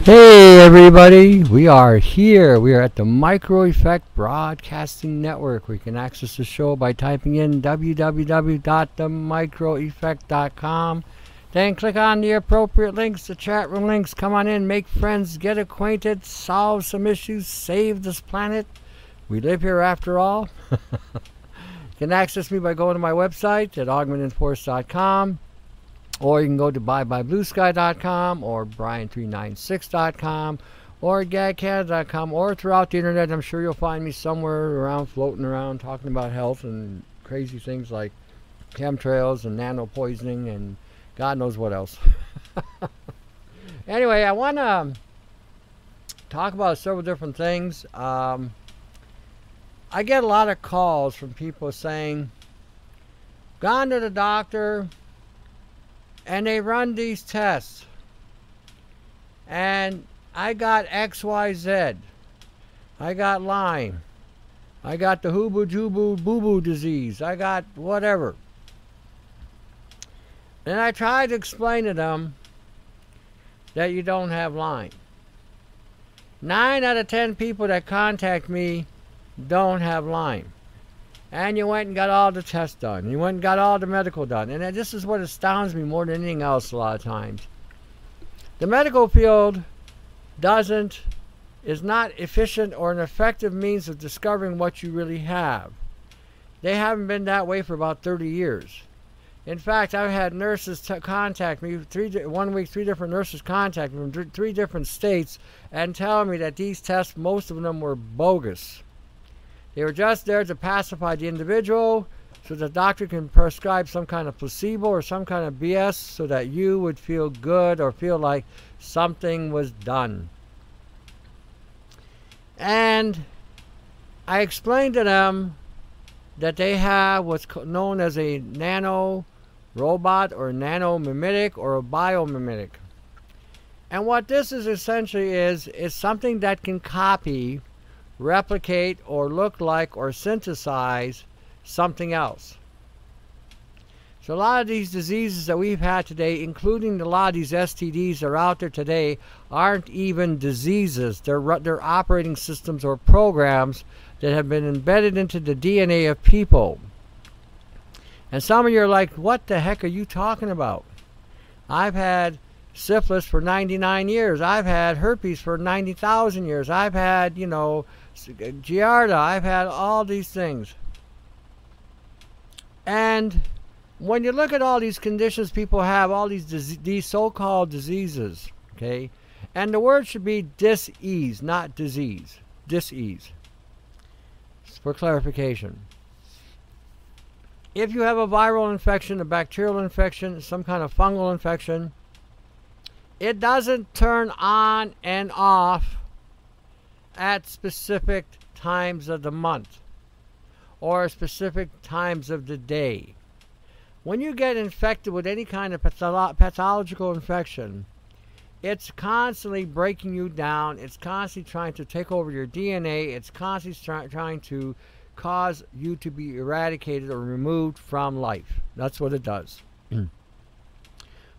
Hey everybody, we are here. We are at the Micro Effect Broadcasting Network. We can access the show by typing in www.themicroeffect.com. Then click on the appropriate links, the chat room links. Come on in, make friends, get acquainted, solve some issues, save this planet. We live here after all. You can access me by going to my website at augmentedforce.com. Or you can go to buybluesky.com or brian396.com or gagcanada.com or throughout the internet. I'm sure you'll find me somewhere around, floating around, talking about health and crazy things like chemtrails and nano poisoning and God knows what else. Anyway, I want to talk about several different things. I get a lot of calls from people saying, gone to the doctor, and they run these tests, and I got XYZ. I got Lyme. I got the hooba-jooba-boo-boo disease. I got whatever. And I tried to explain to them that you don't have Lyme. 9 out of 10 people that contact me don't have Lyme. And you went and got all the tests done. You went and got all the medical done. And this is what astounds me more than anything else a lot of times. The medical field is not efficient or an effective means of discovering what you really have. They haven't been that way for about 30 years. In fact, I've had nurses contact me, 1 week, 3 different nurses contact me from 3 different states and tell me that these tests, most of them were bogus. They were just there to pacify the individual so the doctor can prescribe some kind of placebo or some kind of BS so that you would feel good or feel like something was done. And I explained to them that they have what's known as a nano-robot or nano-mimetic or a bio-mimetic. And what this is essentially is something that can copy, replicate, or look like, or synthesize something else. So a lot of these diseases that we've had today, including a lot of these STDs that are out there today, aren't even diseases. They're operating systems or programs that have been embedded into the DNA of people. And some of you are like, what the heck are you talking about? I've had syphilis for 99 years. I've had herpes for 90,000 years. I've had, Giardia. I've had all these things. And when you look at all these conditions people have, all these so-called diseases, okay, and the word should be dis-ease, not disease. Dis-ease. For clarification. If you have a viral infection, a bacterial infection, some kind of fungal infection, it doesn't turn on and off at specific times of the month or specific times of the day. When you get infected with any kind of pathological infection, it's constantly breaking you down. It's constantly trying to take over your DNA. It's constantly trying to cause you to be eradicated or removed from life. That's what it does.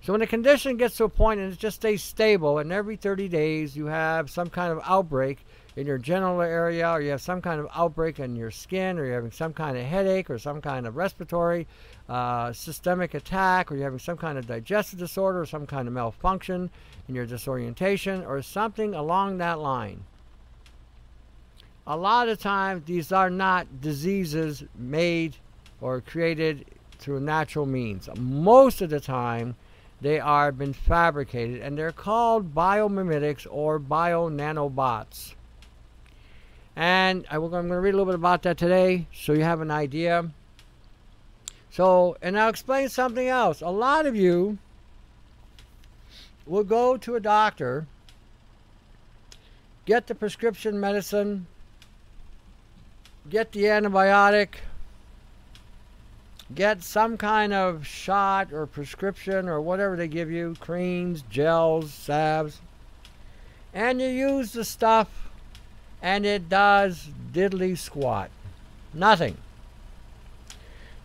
So when a condition gets to a point and it just stays stable, and every 30 days you have some kind of outbreak in your genital area, or you have some kind of outbreak in your skin, or you're having some kind of headache, or some kind of respiratory systemic attack, or you're having some kind of digestive disorder, or some kind of malfunction in your disorientation, or something along that line. A lot of times these are not diseases made or created through natural means. Most of the time they are been fabricated, and they're called biomimetics or bio-nanobots. And I'm going to read a little bit about that today so you have an idea. So, and I'll explain something else. A lot of you will go to a doctor, get the prescription medicine, get the antibiotic, get some kind of shot or prescription or whatever they give you, creams, gels, salves, and you use the stuff and it does diddly squat. Nothing.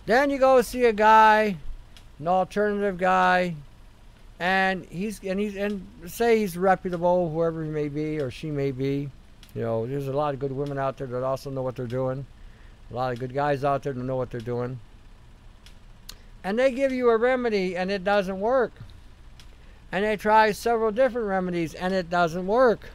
Then you go see a guy, an alternative guy, And say he's reputable, whoever he may be or she may be. You know, there's a lot of good women out there that also know what they're doing. A lot of good guys out there that know what they're doing. And they give you a remedy and it doesn't work. And they try several different remedies and it doesn't work.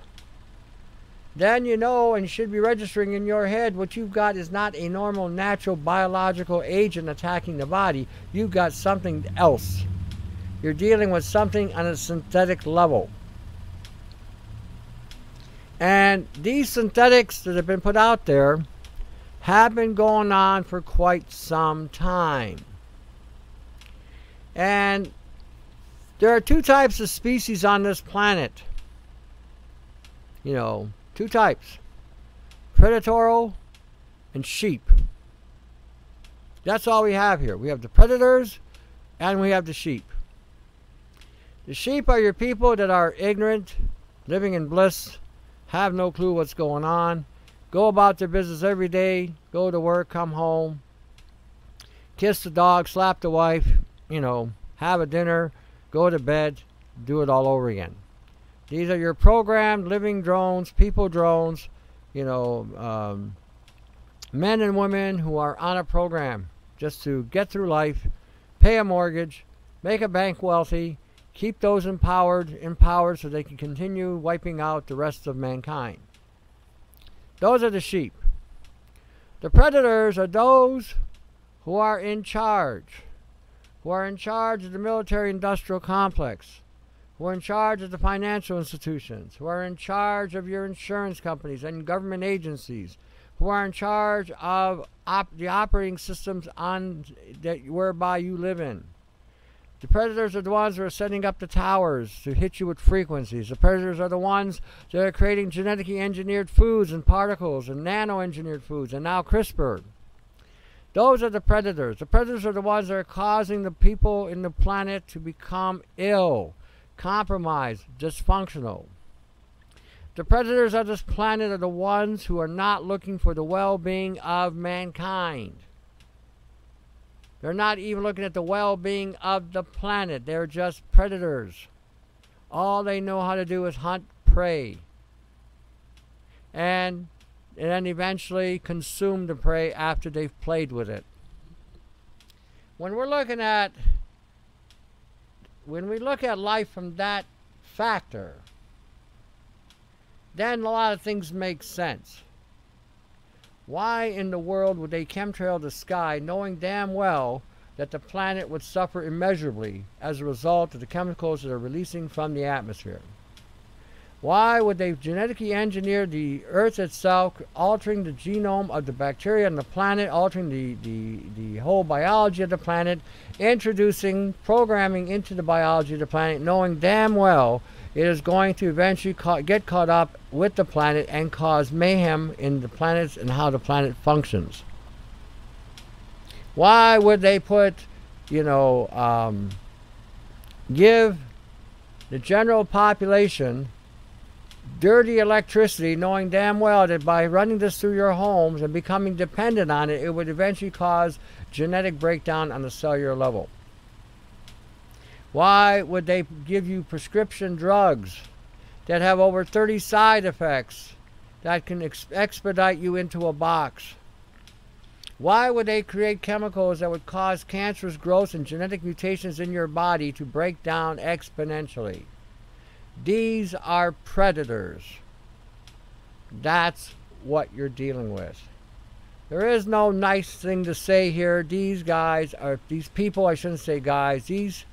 Then you know, and you should be registering in your head, what you've got is not a normal, natural, biological agent attacking the body. You've got something else. You're dealing with something on a synthetic level. And these synthetics that have been put out there have been going on for quite some time. And there are two types of species on this planet. You know, two types. Predatorial and sheep. That's all we have here. We have the predators and we have the sheep. The sheep are your people that are ignorant, living in bliss, have no clue what's going on, go about their business every day, go to work, come home, kiss the dog, slap the wife, you know, have a dinner, go to bed, do it all over again. These are your programmed living drones, people drones, you know, men and women who are on a program just to get through life, pay a mortgage, make a bank wealthy, keep those empowered so they can continue wiping out the rest of mankind. Those are the sheep. The predators are those who are in charge, of the military-industrial complex, who are in charge of the financial institutions, who are in charge of your insurance companies and government agencies, who are in charge of the operating systems whereby you live in. The predators are the ones who are setting up the towers to hit you with frequencies. The predators are the ones that are creating genetically engineered foods and particles and nano-engineered foods and now CRISPR. Those are the predators. The predators are the ones that are causing the people in the planet to become ill, compromised, dysfunctional. The predators of this planet are the ones who are not looking for the well-being of mankind. They're not even looking at the well-being of the planet. They're just predators. All they know how to do is hunt prey. And then eventually consume the prey after they've played with it. When we look at life from that factor, then a lot of things make sense. Why in the world would they chemtrail the sky knowing damn well that the planet would suffer immeasurably as a result of the chemicals that are releasing from the atmosphere? Why would they genetically engineer the Earth itself, altering the genome of the bacteria on the planet, altering the whole biology of the planet, introducing programming into the biology of the planet, knowing damn well it is going to eventually get caught up with the planet and cause mayhem in the planets and how the planet functions? Why would they put, give the general population dirty electricity, knowing damn well that by running this through your homes and becoming dependent on it, it would eventually cause genetic breakdown on the cellular level? Why would they give you prescription drugs that have over 30 side effects that can expedite you into a box? Why would they create chemicals that would cause cancerous growth and genetic mutations in your body to break down exponentially? These are predators. That's what you're dealing with. There is no nice thing to say here. These people, I shouldn't say guys, these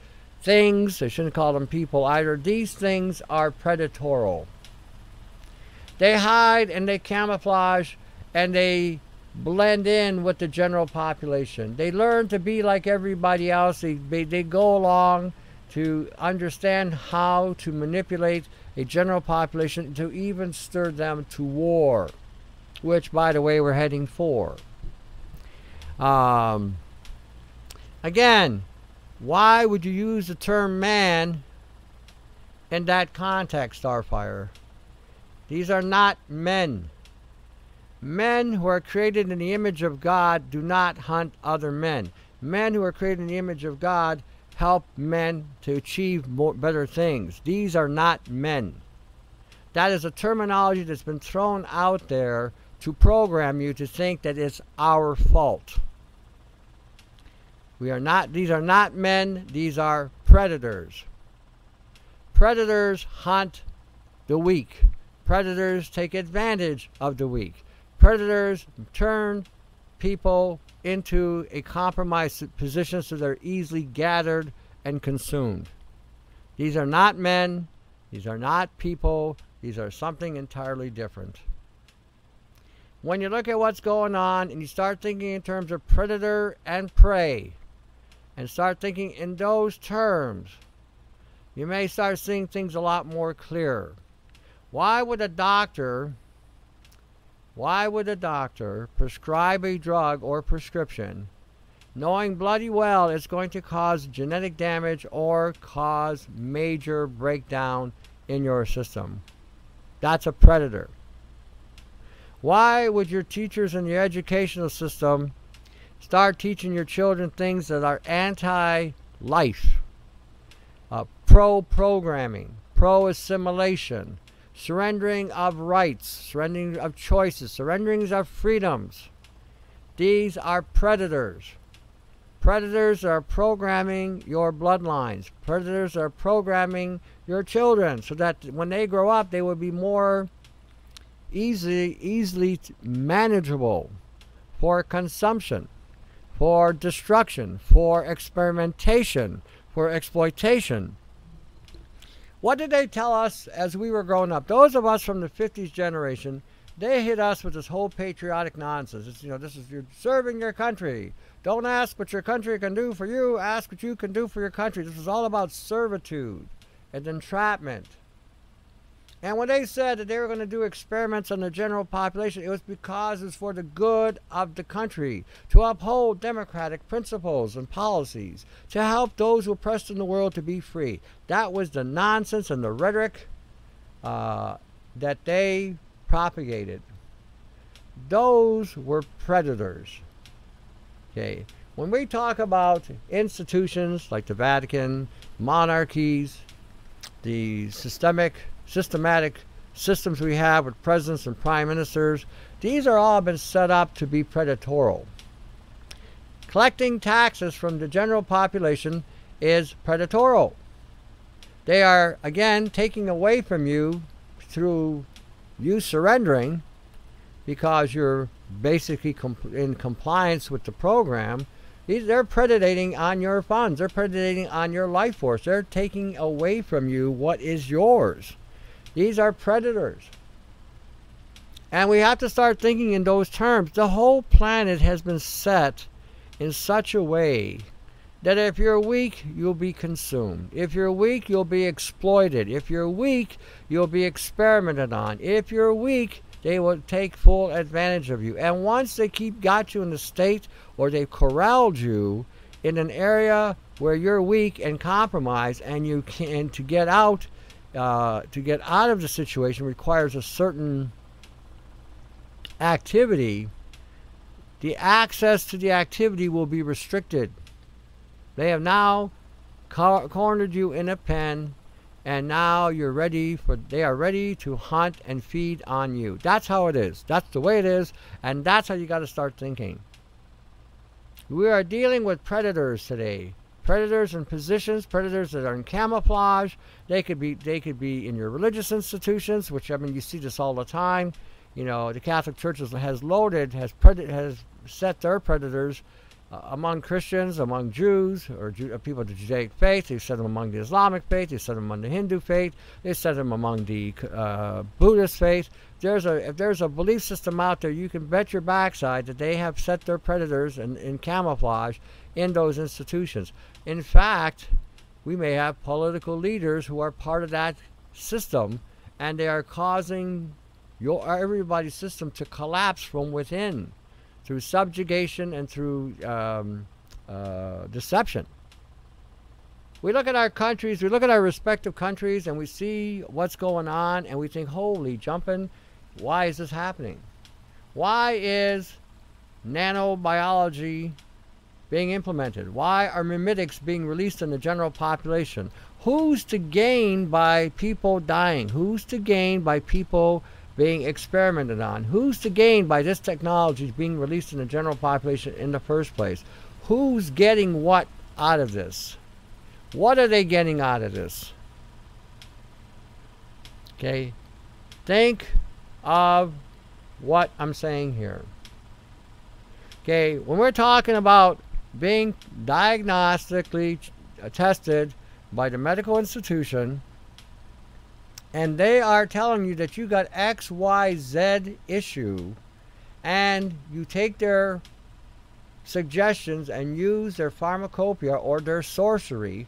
things, I shouldn't call them people either, these things are predatorial. They hide and they camouflage and they blend in with the general population. They learn to be like everybody else. They go along to understand how to manipulate a general population to even stir them to war, which, by the way, we're heading for. Again, why would you use the term man in that context, Starfire? These are not men. Men who are created in the image of God do not hunt other men. Men who are created in the image of God help men to achieve better things. These are not men. That is a terminology that's been thrown out there to program you to think that it's our fault. These are not men, these are predators. Predators hunt the weak. Predators take advantage of the weak. Predators turn people into a compromised position so they're easily gathered and consumed. These are not men, these are not people, these are something entirely different. When you look at what's going on and you start thinking in terms of predator and prey, and start thinking in those terms, you may start seeing things a lot more clear. Why would a doctor prescribe a drug or prescription knowing bloody well it's going to cause genetic damage or cause major breakdown in your system? That's a predator. Why would your teachers in your educational system start teaching your children things that are anti-life, pro-programming, pro-assimilation, surrendering of rights, surrendering of choices, surrendering of freedoms? These are predators. Predators are programming your bloodlines. Predators are programming your children so that when they grow up, they will be more easily manageable for consumption, for destruction, for experimentation, for exploitation. What did they tell us as we were growing up? Those of us from the 50s generation, they hit us with this whole patriotic nonsense. It's, this is you're serving your country. Don't ask what your country can do for you. Ask what you can do for your country. This was all about servitude and entrapment. And when they said that they were going to do experiments on the general population, it was because it was for the good of the country, to uphold democratic principles and policies, to help those who are oppressed in the world to be free. That was the nonsense and the rhetoric that they propagated. Those were predators. Okay. When we talk about institutions like the Vatican, monarchies, the systematic systems we have with presidents and prime ministers, these are all been set up to be predatorial. Collecting taxes from the general population is predatorial. They are, again, taking away from you through you surrendering because you're basically in compliance with the program. They're predating on your funds. They're predating on your life force. They're taking away from you what is yours. These are predators. And we have to start thinking in those terms. The whole planet has been set in such a way that if you're weak, you'll be consumed. If you're weak, you'll be exploited. If you're weak, you'll be experimented on. If you're weak, they will take full advantage of you. And once they got you in the state, or they've corralled you in an area where you're weak and compromised, and you can to get out of the situation requires a certain activity. The access to the activity will be restricted. They have now cornered you in a pen, and now they are ready to hunt and feed on you. That's how it is. That's the way it is, and that's how you got to start thinking. We are dealing with predators today. Predators in positions, predators that are in camouflage. They could be in your religious institutions, which, I mean, you see this all the time. The Catholic Church has set their predators among Christians, among Jews, or people of the Judaic faith. They set them among the Islamic faith. They set them among the Hindu faith. They set them among the Buddhist faith. If there's a belief system out there, you can bet your backside that they have set their predators in camouflage in those institutions. In fact, we may have political leaders who are part of that system, and they are causing everybody's system to collapse from within through subjugation and through deception. We look at our countries, we look at our respective countries, and we see what's going on, and we think, holy jumping, why is this happening? Why is nanobiology being implemented? Why are mimetics being released in the general population? Who's to gain by people dying? Who's to gain by people being experimented on? Who's to gain by this technology being released in the general population in the first place? Who's getting what out of this? What are they getting out of this? Okay, think of what I'm saying here. Okay, when we're talking about being diagnostically tested by the medical institution, and they are telling you that you got XYZ issue, and you take their suggestions and use their pharmacopoeia or their sorcery,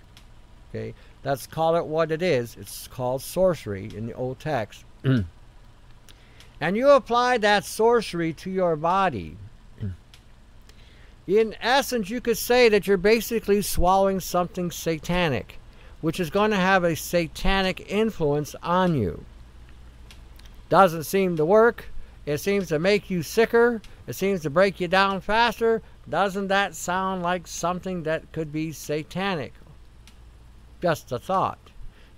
okay, let's call it what it is. It's called sorcery in the old text. And you apply that sorcery to your body. In essence, you could say that you're basically swallowing something satanic, which is going to have a satanic influence on you. Doesn't seem to work. It seems to make you sicker. It seems to break you down faster. Doesn't that sound like something that could be satanic? Just a thought.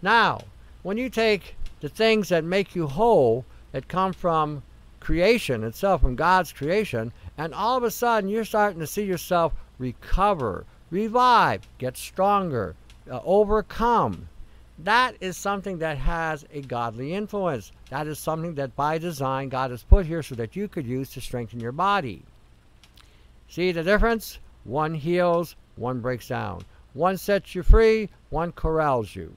Now, when you take the things that make you whole, that come from creation itself, from God's creation, and all of a sudden you're starting to see yourself recover, revive, get stronger, overcome. That is something that has a godly influence. That is something that by design God has put here so that you could use to strengthen your body. See the difference? One heals, one breaks down. One sets you free, one corrals you,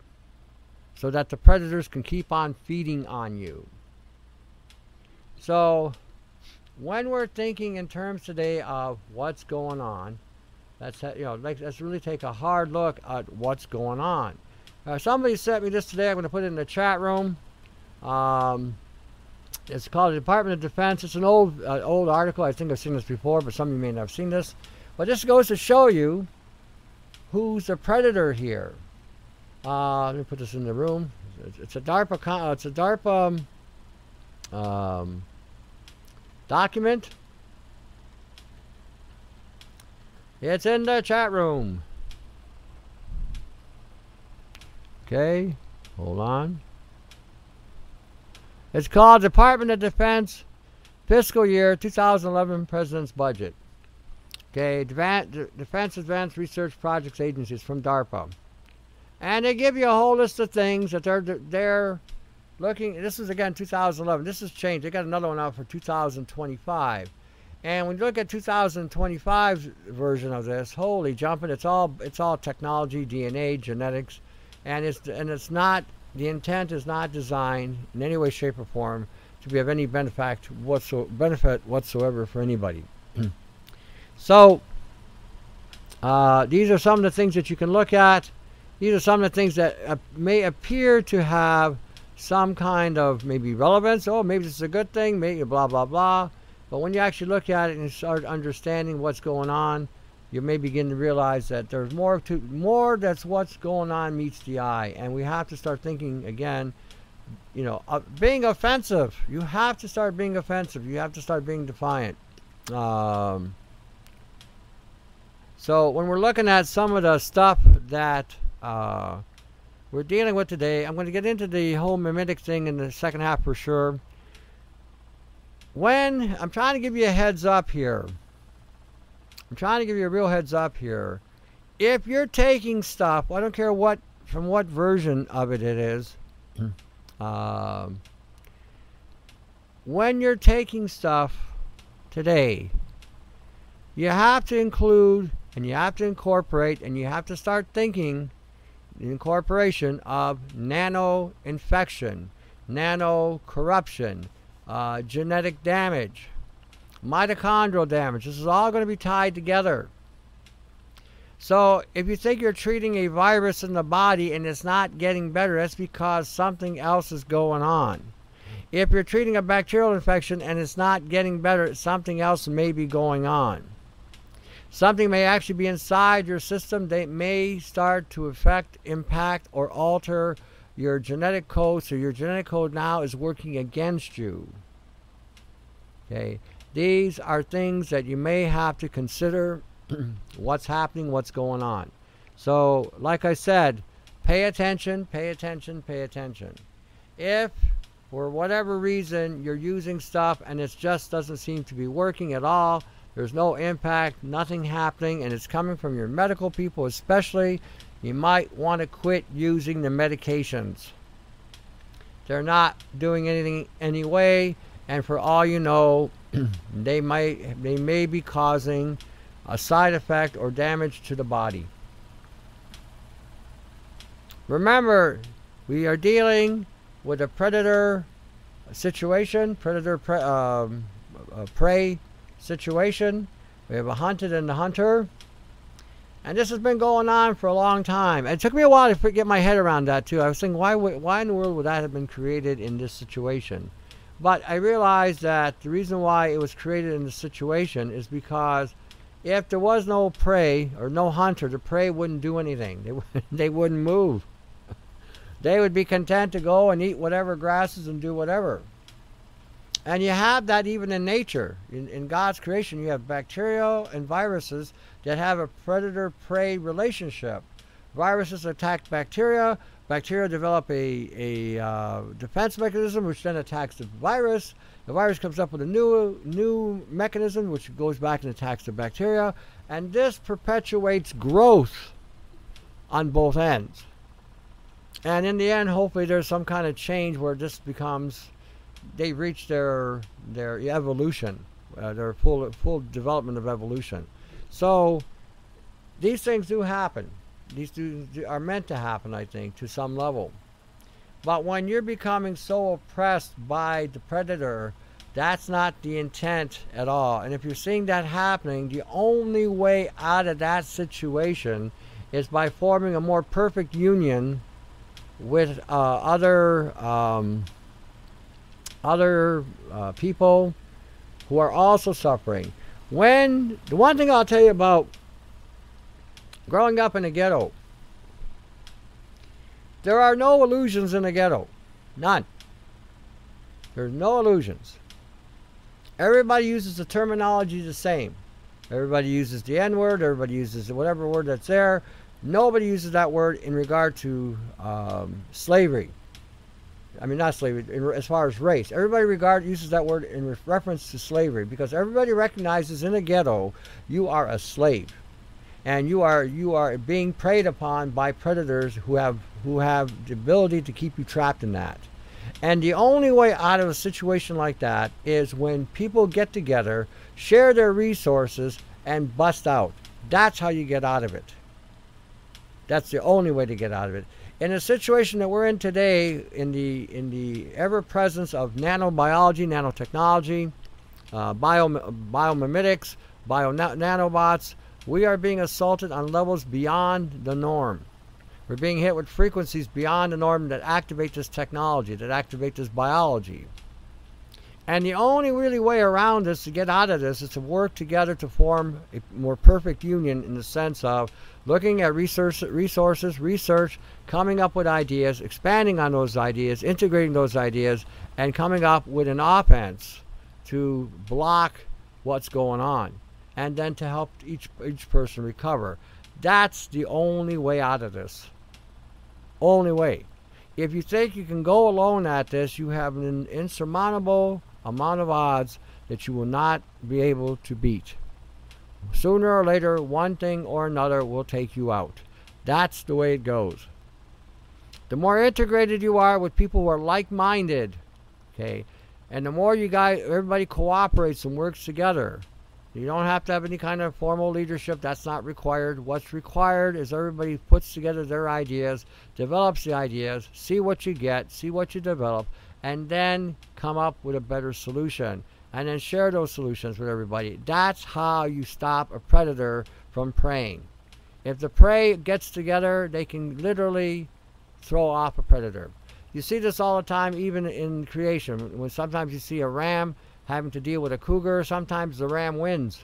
so that the predators can keep on feeding on you. So, when we're thinking in terms today of what's going on, let's really take a hard look at what's going on. Somebody sent me this today. I'm going to put it in the chat room. It's called the Department of Defense. It's an old article. I think I've seen this before, but some of you may not have seen this. But this goes to show you who's the predator here. Let me put this in the room. It's a DARPA. It's a DARPA document. It's in the chat room. Okay, hold on. It's called Department of Defense Fiscal Year 2011 President's Budget. Okay, Defense Advanced Research Projects Agencies from DARPA. And they give you a whole list of things that they're looking. This is again 2011. This has changed. They got another one out for 2025. And when you look at 2025's version of this, holy jumping, it's all technology, DNA, genetics, and it's not, the intent is not designed in any way, shape, or form to be of any benefit whatsoever for anybody. So these are some of the things that you can look at. These are some of the things that may appear to have some kind of maybe relevance. Oh, maybe this is a good thing, maybe blah, blah, blah. But when you actually look at it and start understanding what's going on, you may begin to realize that there's more that's what's going on meets the eye. And we have to start thinking again, being offensive. You have to start being offensive. You have to start being defiant. So when we're looking at some of the stuff that we're dealing with today, I'm going to get into the whole mimetic thing in the second half for sure. When I'm trying to give you a heads up here, I'm trying to give you a real heads up here. If you're taking stuff, I don't care from what version of it is, when you're taking stuff today, you have to include and you have to incorporate and you have to start thinking the incorporation of nano-infection, nano-corruption, genetic damage, mitochondrial damage. This is all going to be tied together. So if you think you're treating a virus in the body and it's not getting better, that's because something else is going on. If you're treating a bacterial infection and it's not getting better, something else may be going on. Something may actually be inside your system that may start to affect, impact, or alter your genetic code. So your genetic code now is working against you. Okay, these are things that you may have to consider what's happening, what's going on. So, like I said, pay attention, pay attention, pay attention. If, for whatever reason, you're using stuff and it just doesn't seem to be working at all, there's no impact, nothing happening, and it's coming from your medical people especially, you might want to quit using the medications. They're not doing anything anyway, and for all you know, they may be causing a side effect or damage to the body. Remember, we are dealing with a predator situation, prey situation. We have a hunted and a hunter. And this has been going on for a long time. It took me a while to get my head around that too. I was thinking, why in the world would that have been created in this situation? But I realized that the reason why it was created in this situation is because if there was no prey or no hunter, the prey wouldn't do anything. They wouldn't move. They would be content to go and eat whatever grasses and do whatever. And you have that even in nature. In God's creation, you have bacteria and viruses that have a predator-prey relationship. Viruses attack bacteria. Bacteria develop a defense mechanism, which then attacks the virus. The virus comes up with a new mechanism, which goes back and attacks the bacteria. And this perpetuates growth on both ends. And in the end, hopefully there's some kind of change where this becomes, they reach their evolution, their full development of evolution. So these things do happen. These are meant to happen, I think, to some level. But when you're becoming so oppressed by the predator, that's not the intent at all. And if you're seeing that happening, the only way out of that situation is by forming a more perfect union with other people who are also suffering. The one thing I'll tell you about growing up in a ghetto, there are no illusions in a ghetto. None. There's no illusions. Everybody uses the terminology the same. Everybody uses the N-word. Everybody uses whatever word that's there. Nobody uses that word in regard to slavery. I mean, not slavery, as far as race. Everybody uses that word in reference to slavery, because everybody recognizes in a ghetto you are a slave, and you are being preyed upon by predators who have the ability to keep you trapped in that. And the only way out of a situation like that is when people get together, share their resources, and bust out. That's how you get out of it. That's the only way to get out of it. In a situation that we're in today, in the ever-presence of nanobiology, nanotechnology, bio-mimetics, bio-nanobots, we are being assaulted on levels beyond the norm. We're being hit with frequencies beyond the norm that activate this technology, that activate this biology. And the only really way around this, to get out of this, is to work together to form a more perfect union, in the sense of looking at resources, research, coming up with ideas, expanding on those ideas, integrating those ideas, and coming up with an offense to block what's going on, and then to help each person recover. That's the only way out of this. Only way. If you think you can go alone at this, you have an insurmountable amount of odds that you will not be able to beat. Sooner or later, one thing or another will take you out. That's the way it goes. The more integrated you are with people who are like-minded, okay, and the more everybody cooperates and works together. You don't have to have any kind of formal leadership. That's not required. What's required is everybody puts together their ideas, develops the ideas, see what you get, see what you develop, and then come up with a better solution. And then share those solutions with everybody. That's how you stop a predator from preying. If the prey gets together, they can literally throw off a predator. You see this all the time, even in creation. When sometimes you see a ram having to deal with a cougar, sometimes the ram wins.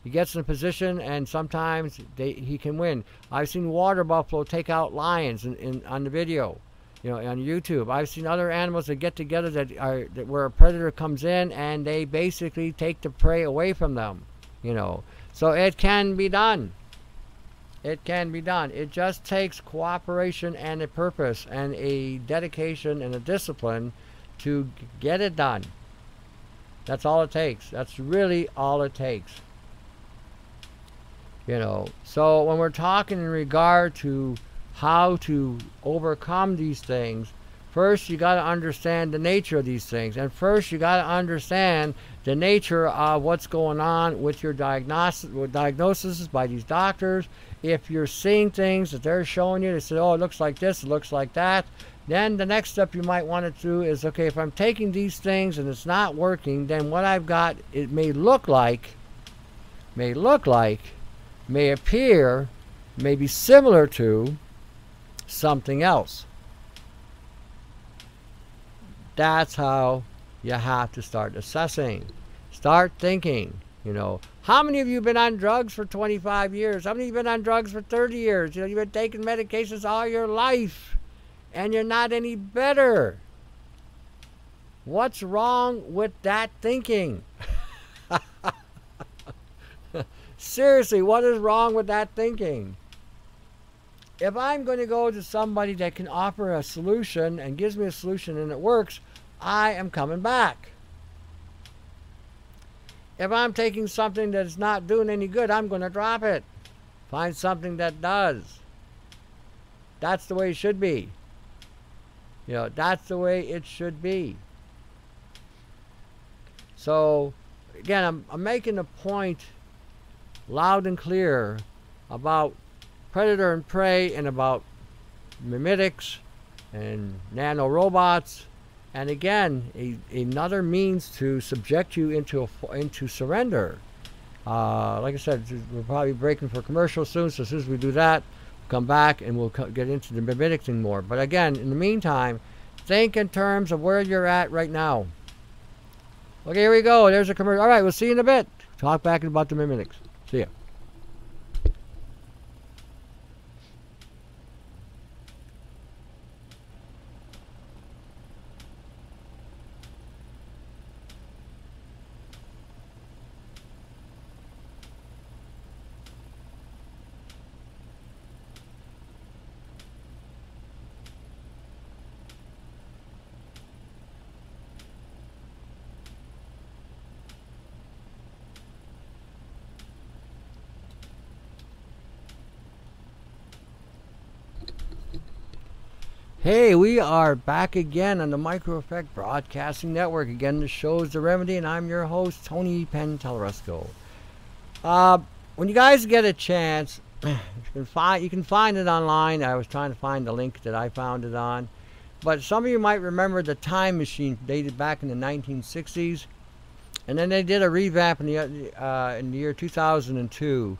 He gets in a position, and sometimes he can win. I've seen water buffalo take out lions on the video, on YouTube. I've seen other animals that get together where a predator comes in and they basically take the prey away from them. So it can be done. It can be done. It just takes cooperation and a purpose and a dedication and a discipline to get it done. That's all it takes. That's really all it takes. You know, so when we're talking in regard to how to overcome these things, first you got to understand the nature of these things. And first you got to understand the nature of what's going on with your diagnosis by these doctors. If you're seeing things that they're showing you, they say, oh, it looks like this, it looks like that. Then the next step you might want to do is, okay, if I'm taking these things and it's not working, then what I've got, it may appear, may be similar to something else. That's how you have to start assessing. Start thinking, you know. How many of you have been on drugs for 25 years? How many of you have been on drugs for 30 years? You know, you've been taking medications all your life and you're not any better. What's wrong with that thinking? Seriously, what is wrong with that thinking? If I'm going to go to somebody that can offer a solution and gives me a solution and it works, I am coming back. If I'm taking something that's not doing any good, I'm going to drop it. Find something that does. That's the way it should be. You know, that's the way it should be. So, again, I'm making a point loud and clear about predator and prey and about mimetics and nanorobots. And again, another means to subject you into surrender. Like I said, we're probably breaking for commercial soon, so as soon as we do that, we'll come back and we'll get into the mimetic thing more. But again, in the meantime, think in terms of where you're at right now. Okay, here we go. There's a commercial. All right, we'll see you in a bit. Talk back about the mimetics. See ya. Hey, we are back again on the Micro Effect Broadcasting Network. Again, the show is The Remedy, and I'm your host, Tony Pentelarusco. When you guys get a chance, you can find it online. I was trying to find the link that I found it on. But some of you might remember the Time Machine dated back in the 1960s. And then they did a revamp in the year 2002.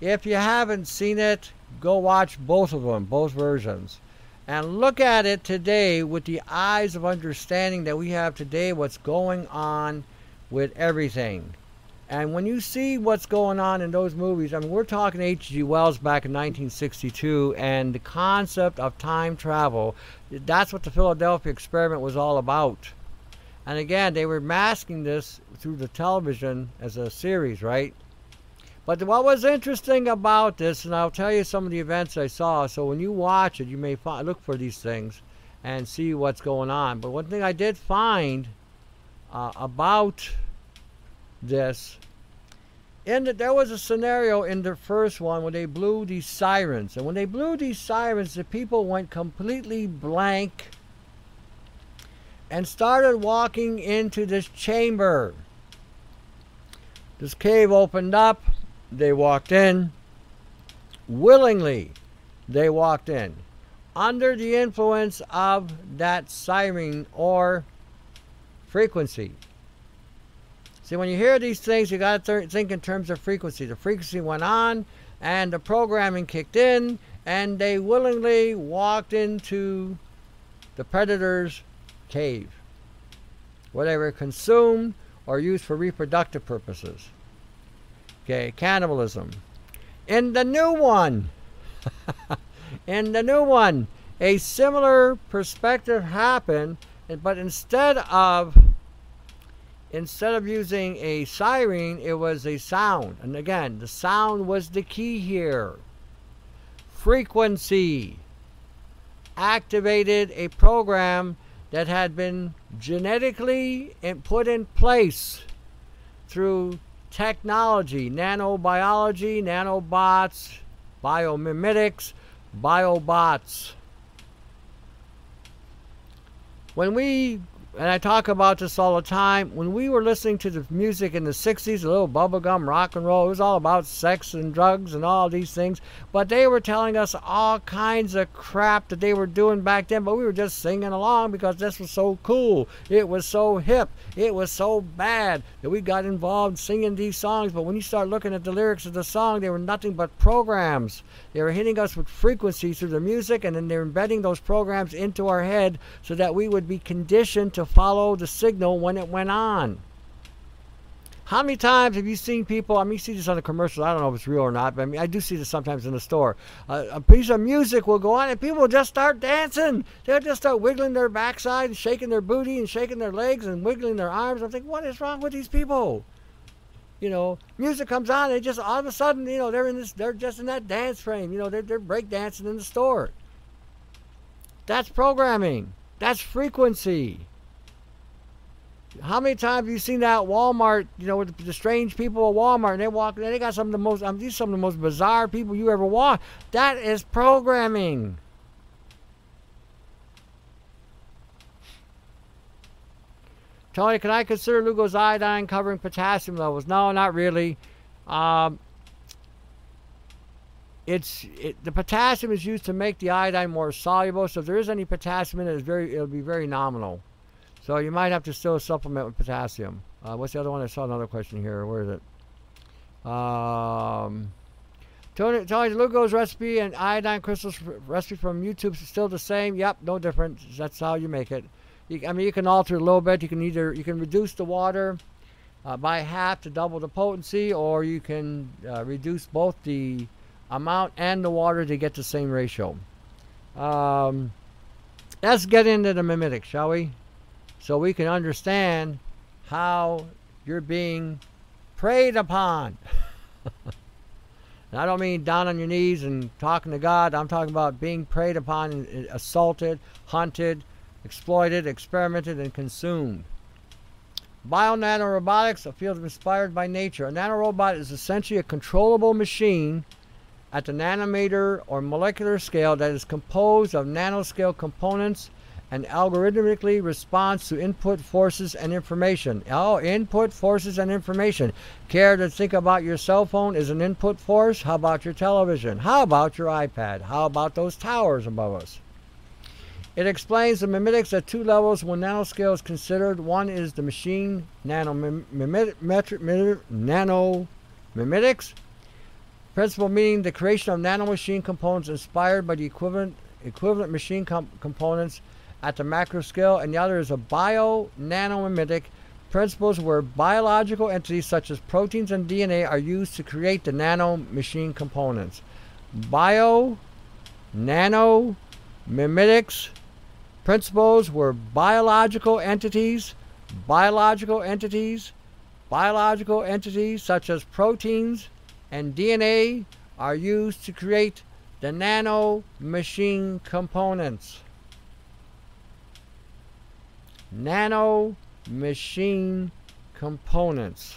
If you haven't seen it, go watch both of them, both versions. And look at it today with the eyes of understanding that we have today, what's going on with everything. And when you see what's going on in those movies, I mean, we're talking H.G. Wells back in 1962, and the concept of time travel, that's what the Philadelphia experiment was all about. And again, they were masking this through the television as a series, right? But what was interesting about this, and I'll tell you some of the events I saw, so when you watch it, you may look for these things and see what's going on. But one thing I did find about this, there was a scenario in the first one where they blew these sirens. And when they blew these sirens, the people went completely blank and started walking into this chamber. This cave opened up. They walked in. Willingly, they walked in. Under the influence of that siren or frequency. See, when you hear these things, you got to think in terms of frequency. The frequency went on, and the programming kicked in, and they willingly walked into the predator's cave, where they were consumed or used for reproductive purposes. Okay, cannibalism. In the new one, a similar perspective happened, but instead of instead of using a siren, it was a sound. And again, the sound was the key here. Frequency activated a program that had been genetically put in place through technology, nanobiology, nanobots, biomimetics, biobots. When we, and I talk about this all the time, when we were listening to the music in the 60s, a little bubblegum rock and roll, it was all about sex and drugs and all these things. But they were telling us all kinds of crap that they were doing back then, but we were just singing along because this was so cool. It was so hip. It was so bad that we got involved singing these songs. But when you start looking at the lyrics of the song, they were nothing but programs. They were hitting us with frequencies through the music, and then they're embedding those programs into our head so that we would be conditioned to follow the signal when it went on. How many times have you seen people, I mean, you see this on the commercials, I don't know if it's real or not, but I mean, I do see this sometimes in the store. A piece of music will go on and people will just start dancing. They'll just start wiggling their backside and shaking their booty and shaking their legs and wiggling their arms. I'm thinking, what is wrong with these people? You know, music comes on and just all of a sudden, you know, they're just in that dance frame. You know, they're break dancing in the store. That's programming. That's frequency. How many times have you seen that at Walmart, you know, with the strange people at Walmart, and they walk, they got some of the most, these are some of the most bizarre people you ever walk. That is programming. Tony, can I consider Lugo's iodine covering potassium levels? No, not really. The potassium is used to make the iodine more soluble, so if there is any potassium in it, it'll be very nominal. So you might have to still supplement with potassium. What's the other one? I saw another question here. Where is it? Tony, Lugo's recipe and iodine crystals recipe from YouTube is still the same. Yep, no difference. That's how you make it. I mean, you can alter it a little bit. You can reduce the water by half to double the potency, or you can reduce both the amount and the water to get the same ratio. Let's get into the mimetics, shall we? So we can understand how you're being preyed upon. And I don't mean down on your knees and talking to God. I'm talking about being preyed upon, and assaulted, hunted, exploited, experimented, and consumed. Bio-nanorobotics, a field inspired by nature. A nanorobot is essentially a controllable machine at the nanometer or molecular scale that is composed of nanoscale components and algorithmically responds to input forces and information. Oh, input forces and information. Care to think about your cell phone as an input force? How about your television? How about your iPad? How about those towers above us? It explains the mimetics at two levels when nanoscale is considered. One is the machine nano-mimetics principle, meaning the creation of nanomachine components inspired by the equivalent machine components at the macro scale, and the other is a bio-nanomimetic principles where biological entities such as proteins and DNA are used to create the nanomachine components. Bio-nanomimetics principles where biological entities such as proteins and DNA are used to create the nanomachine components. Nanomachine components.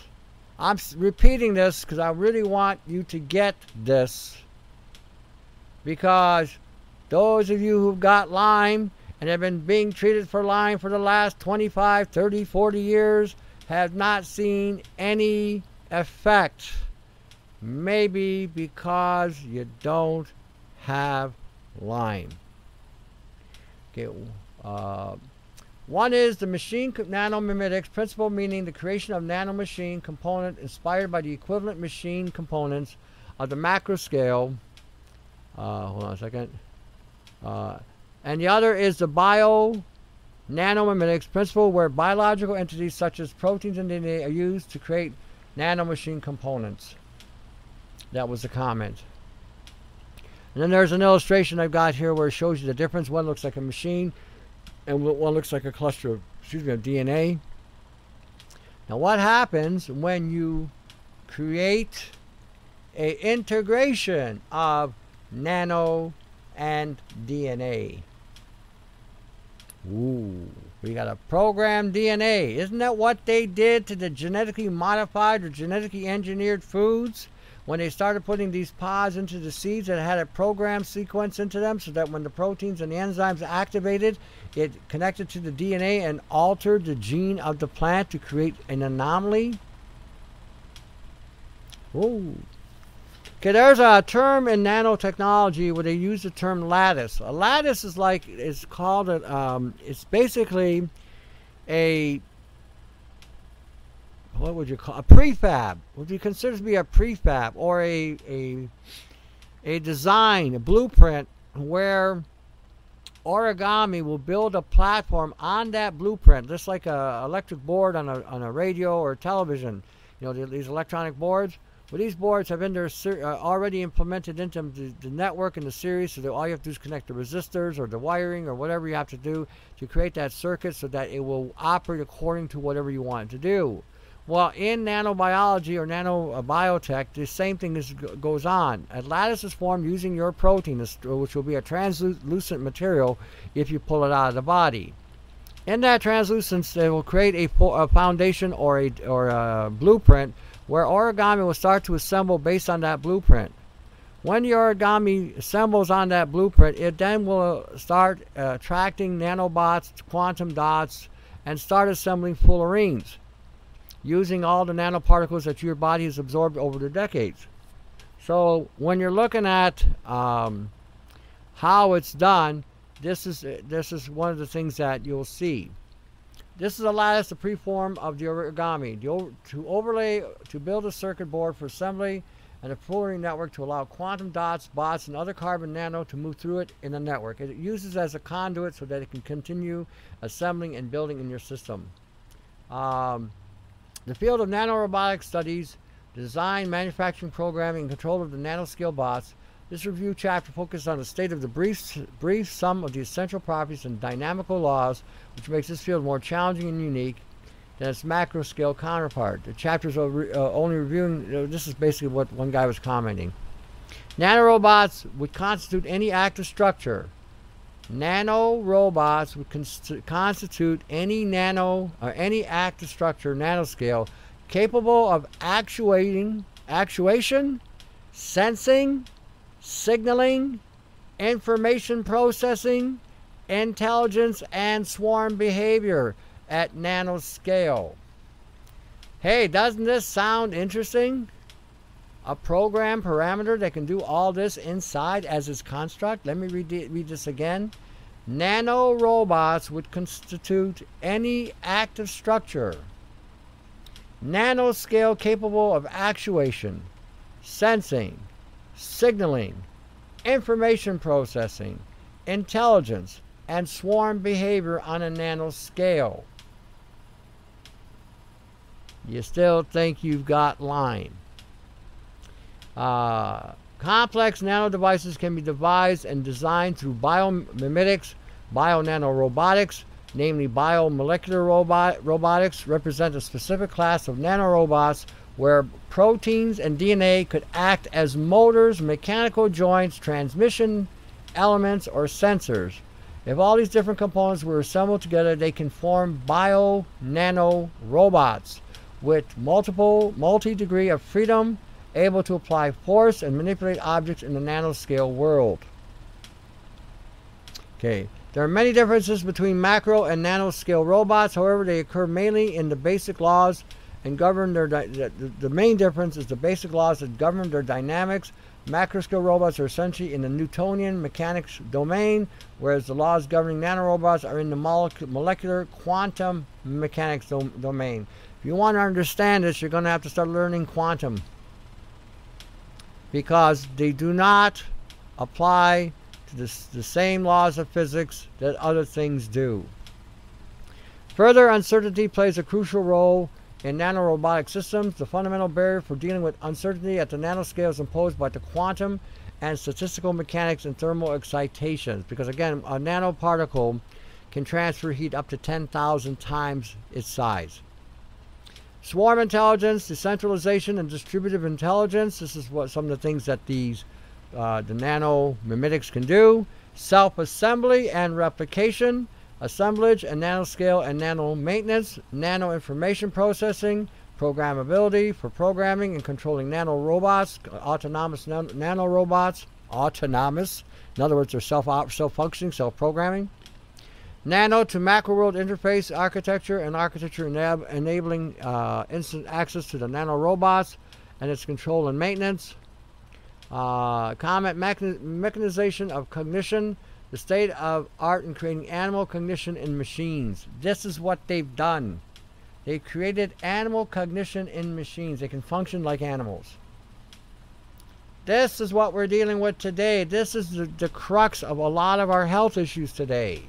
I'm repeating this because I really want you to get this, because those of you who've got Lyme and have been being treated for Lyme for the last 25, 30, 40 years have not seen any effect. Maybe because you don't have Lyme. Okay. One is the machine nanomimetics principle, meaning the creation of nanomachine component inspired by the equivalent machine components of the macro scale. Hold on a second. And the other is the bio-nanomimetics principle, where biological entities such as proteins and DNA are used to create nanomachine components. That was the comment. And then there's an illustration I've got here where it shows you the difference. One looks like a machine, and one looks like a cluster of, of DNA. Now what happens when you create a integration of nano and DNA? Ooh, we got a programmed DNA. Isn't that what they did to the genetically modified or genetically engineered foods? When they started putting these pods into the seeds that had a programmed sequence into them, so that when the proteins and the enzymes activated, it connected to the DNA and altered the gene of the plant to create an anomaly. Ooh. Okay, there's a term in nanotechnology where they use the term lattice. A lattice is like, it's called, it's basically a, what would you call, a prefab. Would you consider to be a prefab, or a design, a blueprint, where origami will build a platform on that blueprint, just like a electric board on a radio or television. You know, these electronic boards. Well, these boards have in there already implemented into the network and the series, so that all you have to do is connect the resistors or the wiring or whatever you have to do to create that circuit so that it will operate according to whatever you want it to do. Well, in nanobiology or nanobiotech, the same thing goes on. A lattice is formed using your protein, which will be a translucent material if you pull it out of the body. In that translucence, they will create a foundation or a blueprint where origami will start to assemble based on that blueprint. When the origami assembles on that blueprint, it then will start attracting nanobots, quantum dots, and start assembling fullerenes, using all the nanoparticles that your body has absorbed over the decades. So when you're looking at how it's done, this is one of the things that you'll see. This is a lattice, the preform of the origami. To build a circuit board for assembly and a fullerene network to allow quantum dots, bots, and other carbon nano to move through it in a network. It uses as a conduit so that it can continue assembling and building in your system. The field of nanorobotics studies design, manufacturing, programming, and control of the nanoscale bots. This review chapter focuses on the state of the brief sum of the essential properties and dynamical laws, which makes this field more challenging and unique than its macro scale counterpart. The chapter is only reviewing, this is basically what one guy was commenting. Nanorobots would constitute any active structure. Nanorobots would constitute any any active structure, nanoscale, capable of actuation, sensing, signaling, information processing, intelligence, and swarm behavior at nanoscale. Hey, doesn't this sound interesting? A program parameter that can do all this inside as its construct. Let me read this again. Nanorobots would constitute any active structure, nanoscale, capable of actuation, sensing, signaling, information processing, intelligence, and swarm behavior on a nanoscale. You still think you've got Lyme. Complex nano devices can be devised and designed through bio-mimetics, bio-nanorobotics, namely biomolecular robotics, represent a specific class of nanorobots where proteins and DNA could act as motors, mechanical joints, transmission elements, or sensors. If all these different components were assembled together, they can form bio-nanorobots with multi-degree of freedom, able to apply force and manipulate objects in the nanoscale world. Okay, there are many differences between macro and nanoscale robots. However, they occur mainly in the basic laws and govern their the main difference is the basic laws that govern their dynamics. Macroscale robots are essentially in the Newtonian mechanics domain, whereas the laws governing nanorobots are in the molecular quantum mechanics domain. If you want to understand this, you're going to have to start learning quantum, because they do not apply to the same laws of physics that other things do. Further, uncertainty plays a crucial role in nanorobotic systems. The fundamental barrier for dealing with uncertainty at the nanoscale is imposed by the quantum and statistical mechanics and thermal excitations, because again, a nanoparticle can transfer heat up to 10,000 times its size. Swarm intelligence, decentralization, and distributive intelligence. This is what some of the things that these the nano-mimetics can do. Self-assembly and replication, assemblage and nanoscale and nano-maintenance, nano-information processing, programmability for programming and controlling nanorobots, autonomous nanorobots, autonomous, in other words, they're self-functioning, self-programming. Nano to macro world interface architecture and architecture enabling instant access to the nanorobots and its control and maintenance. Common mechanization of cognition, the state of art in creating animal cognition in machines. This is what they've done. They created animal cognition in machines. They can function like animals. This is what we're dealing with today. This is the crux of a lot of our health issues today.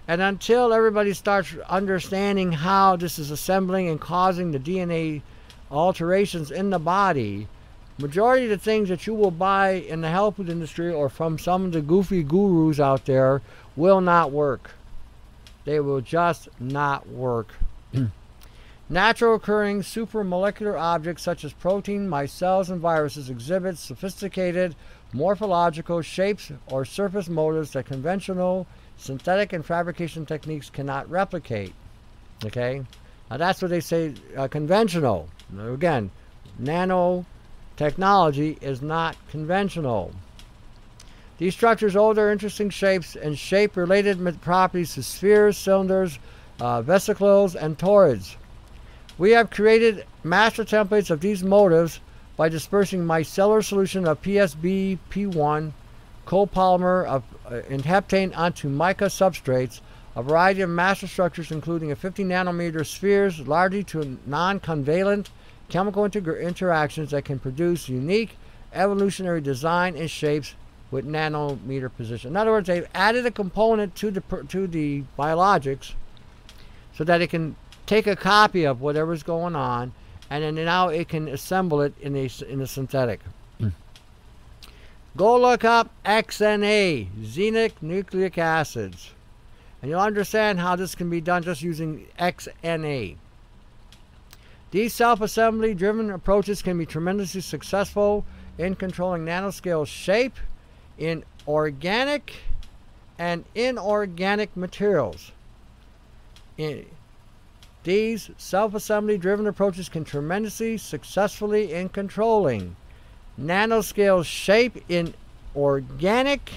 And until everybody starts understanding how this is assembling and causing the DNA alterations in the body, majority of the things that you will buy in the health food industry or from some of the goofy gurus out there will not work. They will just not work. Natural occurring supramolecular objects such as protein, micelles, and viruses exhibit sophisticated morphological shapes or surface motives that conventional synthetic and fabrication techniques cannot replicate. Okay? Now that's what they say conventional. Now again, nanotechnology is not conventional. These structures owe their interesting shapes and shape-related properties to spheres, cylinders, vesicles, and torids. We have created master templates of these motives by dispersing micellar solution of PSB P1 copolymer and heptane onto mica substrates, a variety of master structures including a 50 nanometer spheres, largely to non-covalent chemical interactions that can produce unique evolutionary design and shapes with nanometer position. In other words, they've added a component to the biologics so that it can take a copy of whatever's going on, and then now it can assemble it in a synthetic. Go look up XNA, xenic nucleic acids, and you'll understand how this can be done just using XNA. These self-assembly driven approaches can be tremendously successful in controlling nanoscale shape in organic and inorganic materials. These self-assembly driven approaches can tremendously successfully in controlling nanoscale shape in organic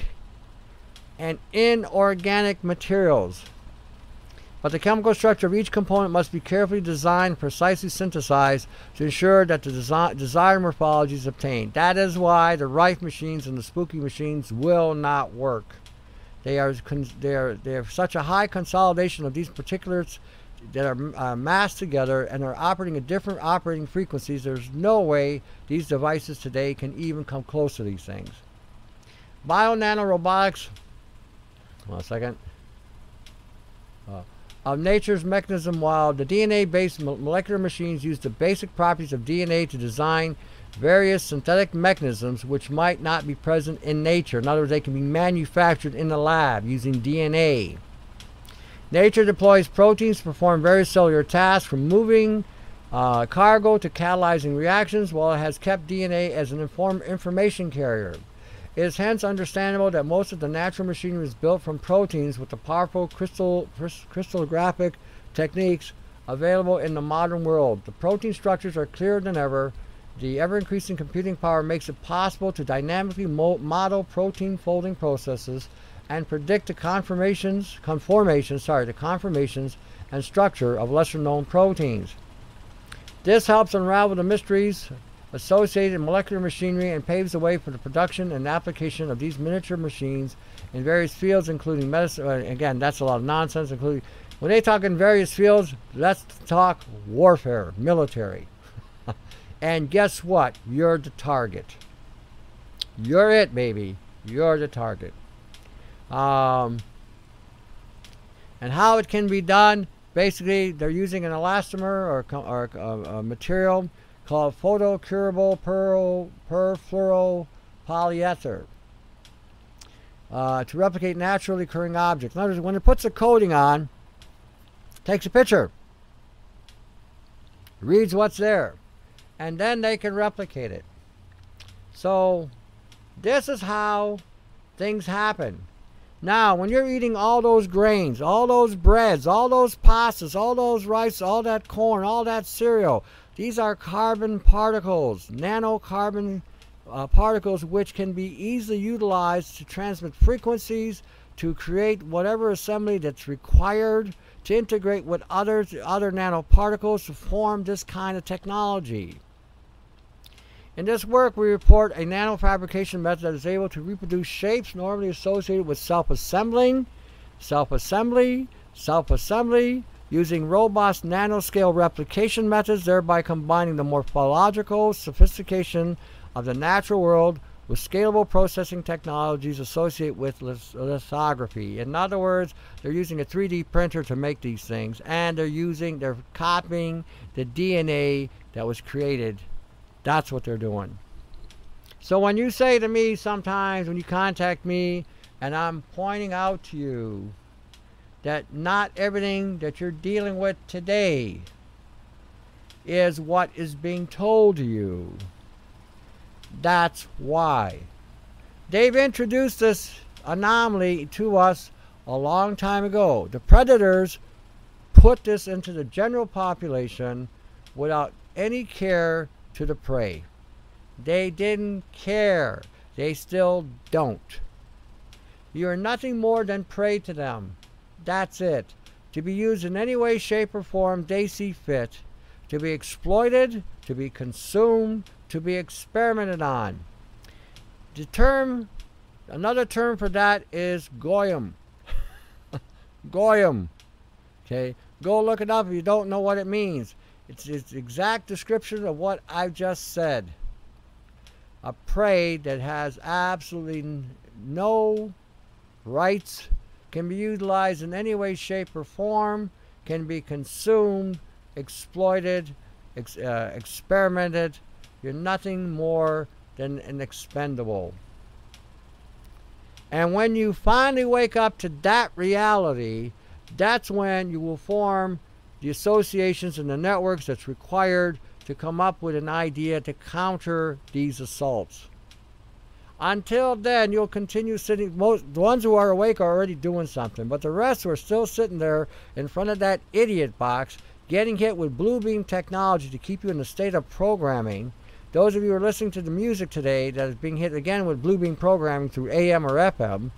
and inorganic materials. But the chemical structure of each component must be carefully designed and precisely synthesized to ensure that the desired morphology is obtained. That is why the Rife machines and the Spooky machines will not work. They have such a high consolidation of these particulates that are massed together and are operating at different operating frequencies. There's no way these devices today can even come close to these things. Bio-nanorobotics, of nature's mechanism. While the DNA-based molecular machines use the basic properties of DNA to design various synthetic mechanisms which might not be present in nature. In other words, they can be manufactured in the lab using DNA. Nature deploys proteins to perform various cellular tasks, from moving cargo to catalyzing reactions, while it has kept DNA as an information carrier. It is hence understandable that most of the natural machinery is built from proteins with the powerful crystallographic techniques available in the modern world. The protein structures are clearer than ever. The ever-increasing computing power makes it possible to dynamically model protein folding processes and predict the conformations and structure of lesser-known proteins. This helps unravel the mysteries associated in molecular machinery and paves the way for the production and application of these miniature machines in various fields, including medicine. Again, that's a lot of nonsense. Including when they talk in various fields, let's talk warfare, military. And guess what? You're the target. You're it, baby. You're the target. And how it can be done, basically they're using an elastomer or a material called photocurable perfluoropolyether to replicate naturally occurring objects. In other words, when it puts a coating on, takes a picture. reads what's there, and then they can replicate it. So this is how things happen. Now, when you're eating all those grains, all those breads, all those pastas, all those rice, all that corn, all that cereal, these are carbon particles, nanocarbon particles, which can be easily utilized to transmit frequencies, to create whatever assembly that's required to integrate with other nanoparticles to form this kind of technology. In this work, we report a nanofabrication method that is able to reproduce shapes normally associated with self-assembly, using robust nanoscale replication methods, thereby combining the morphological sophistication of the natural world with scalable processing technologies associated with lithography. In other words, they're using a 3D printer to make these things, and they're copying the DNA that was created. That's what they're doing. So when you say to me sometimes, when you contact me, and I'm pointing out to you that not everything that you're dealing with today is what is being told to you, that's why. They've introduced this anomaly to us a long time ago. The predators put this into the general population without any care to the prey. They didn't care. They still don't. You're nothing more than prey to them. That's it. To be used in any way, shape, or form they see fit. To be exploited, to be consumed, to be experimented on. Another term for that is goyim. Goyim. Okay, go look it up if you don't know what it means. It's the exact description of what I've just said. A prey that has absolutely no rights, can be utilized in any way, shape, or form, can be consumed, exploited, experimented. You're nothing more than an expendable. And when you finally wake up to that reality, that's when you will form the associations and the networks that's required to come up with an idea to counter these assaults. Until then, you'll continue sitting. The ones who are awake are already doing something, but the rest are still sitting there in front of that idiot box, getting hit with blue beam technology to keep you in a state of programming. Those of you who are listening to the music today that is being hit again with blue beam programming through AM or FM,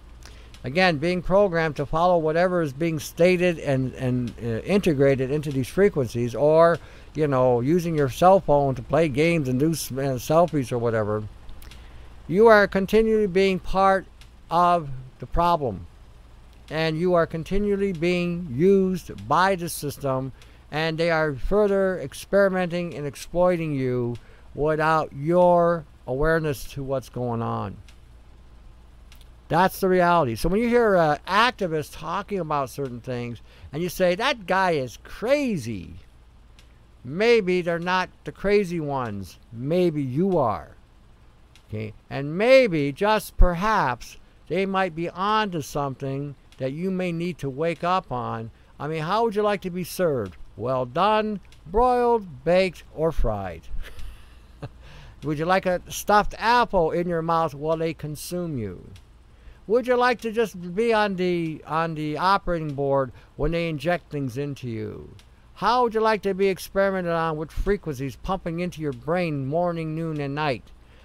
again, being programmed to follow whatever is being stated and integrated into these frequencies, or, you know, using your cell phone to play games and do selfies or whatever. You are continually being part of the problem, and you are continually being used by the system, and they are further experimenting and exploiting you without your awareness to what's going on. That's the reality. So when you hear activists talking about certain things and you say, that guy is crazy, maybe they're not the crazy ones. Maybe you are. Okay? And maybe, just perhaps, they might be onto something that you may need to wake up on. I mean, how would you like to be served? Well done, broiled, baked, or fried? Would you like a stuffed apple in your mouth while they consume you? Would you like to just be on the operating board when they inject things into you? How would you like to be experimented on with frequencies pumping into your brain morning, noon, and night?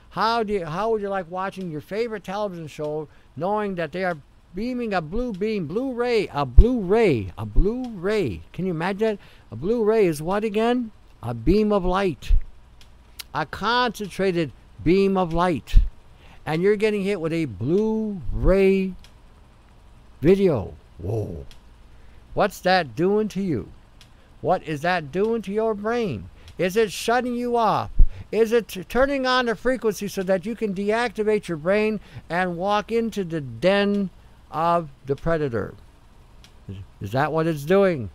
How would you like watching your favorite television show knowing that they are beaming a blue beam, Blu-ray? Can you imagine that? A Blu-ray is what again? A beam of light. A concentrated beam of light. And you're getting hit with a Blu-ray video. Whoa. What's that doing to you? What is that doing to your brain? Is it shutting you off? Is it turning on the frequency so that you can deactivate your brain and walk into the den of the predator? Is that what it's doing?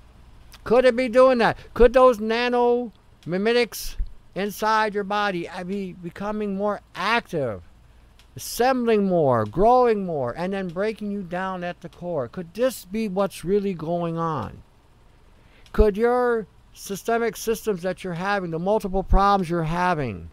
Could it be doing that? Could those nano-mimetics inside your body be becoming more active? Assembling more, growing more, and then breaking you down at the core? Could this be what's really going on? Could your systemic systems that you're having, the multiple problems you're having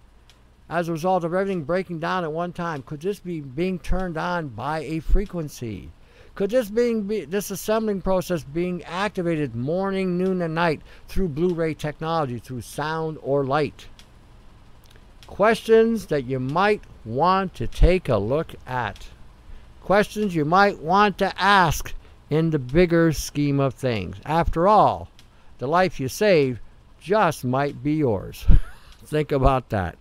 as a result of everything breaking down at one time, could this be being turned on by a frequency? Could this assembling process being activated morning, noon, and night through Blu-ray technology, through sound or light? Questions that you might want to take a look at. Questions you might want to ask in the bigger scheme of things. After all, the life you save just might be yours. Think about that.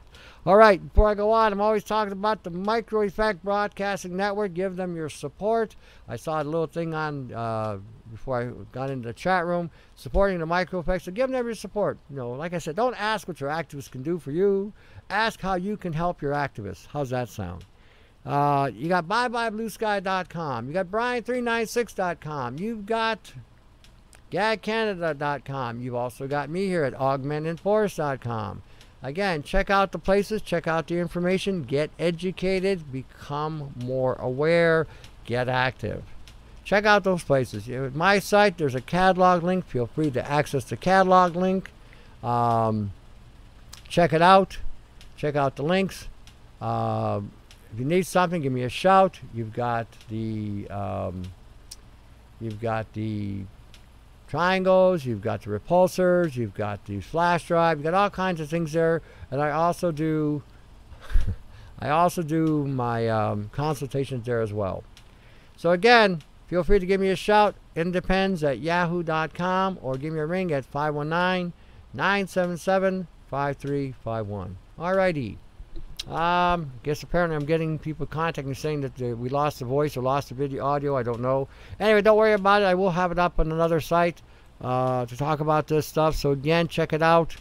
All right, before I go on, I'm always talking about the Micro Effect Broadcasting Network. Give them your support. I saw a little thing on before I got into the chat room, supporting the Micro Effects. So give them your support. You know, like I said, don't ask what your activists can do for you. Ask how you can help your activists. How's that sound? You got byebyebluesky.com. You got brian396.com. You've got gagcanada.com. You've also got me here at augmentedforest.com. Again, check out the places, check out the information, get educated, become more aware, get active. Check out those places. At my site, there's a catalog link. Feel free to access the catalog link. Check it out. Check out the links. If you need something, give me a shout. You've got the triangles, you've got the repulsors, you've got the flash drive, you've got all kinds of things there. And I also do my consultations there as well. So again, feel free to give me a shout, independs@yahoo.com, or give me a ring at 519-977-5351. Alrighty. Guess apparently I'm getting people contacting me saying that we lost the voice or lost the video audio. I don't know. Anyway, don't worry about it. I will have it up on another site to talk about this stuff. So again, check it out.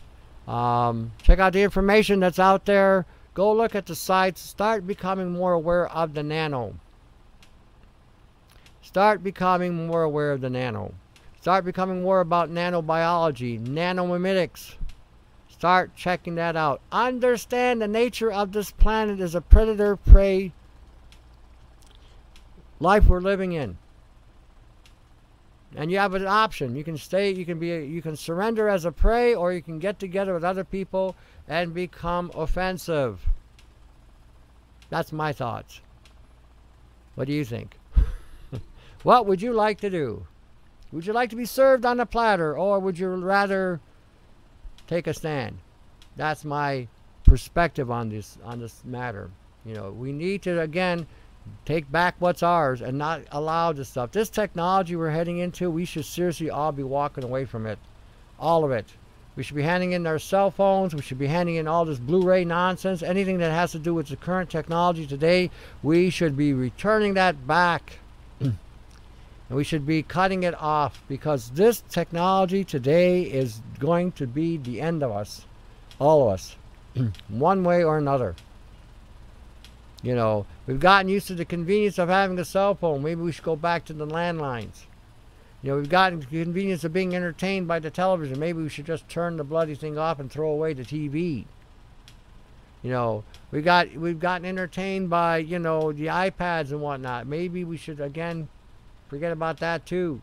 Check out the information that's out there. Go look at the sites. Start becoming more aware of the nano. Start becoming more aware of the nano. Start becoming more about nanobiology, nano-mimetics. Start checking that out. Understand the nature of this planet is a predator-prey life we're living in. And you have an option. You can stay, you can surrender as a prey, or you can get together with other people and become offensive. That's my thoughts. What do you think? What would you like to do? Would you like to be served on a platter, or would you rather take a stand? That's my perspective on this matter. You know, we need to again take back what's ours and not allow this stuff. This technology we're heading into, we should seriously all be walking away from it. All of it. We should be handing in our cell phones. We should be handing in all this Blu-ray nonsense. Anything that has to do with the current technology today, we should be returning that back. And we should be cutting it off, because this technology today is going to be the end of us. All of us. One way or another. You know, we've gotten used to the convenience of having a cell phone. Maybe we should go back to the landlines. You know, we've gotten the convenience of being entertained by the television. Maybe we should just turn the bloody thing off and throw away the TV. You know, we've gotten entertained by, you know, the iPads and whatnot. Maybe we should, again, forget about that too.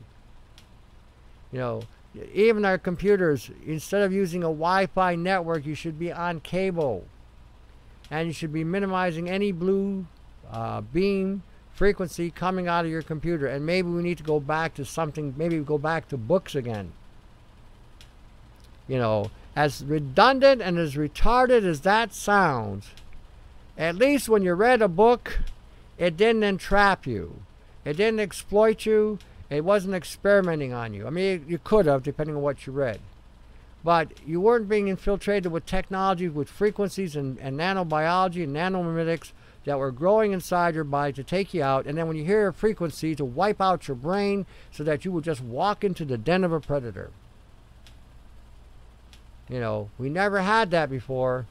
You know, even our computers, instead of using a Wi-Fi network, you should be on cable. And you should be minimizing any blue beam frequency coming out of your computer. And maybe we need to go back to something, maybe go back to books again. You know, as redundant and as retarded as that sounds, at least when you read a book, it didn't entrap you. It didn't exploit you. It wasn't experimenting on you. I mean, you could have, depending on what you read. But you weren't being infiltrated with technology, with frequencies and nanobiology and nanomimetics that were growing inside your body to take you out. And then when you hear a frequency, to wipe out your brain so that you would just walk into the den of a predator. You know, we never had that before.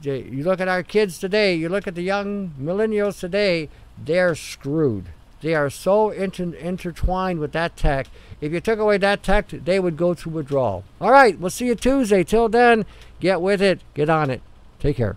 You look at our kids today, you look at the young millennials today, they're screwed. They are so intertwined with that tech. If you took away that tech, they would go through withdrawal. All right, we'll see you Tuesday. Till then, get with it. Get on it. Take care.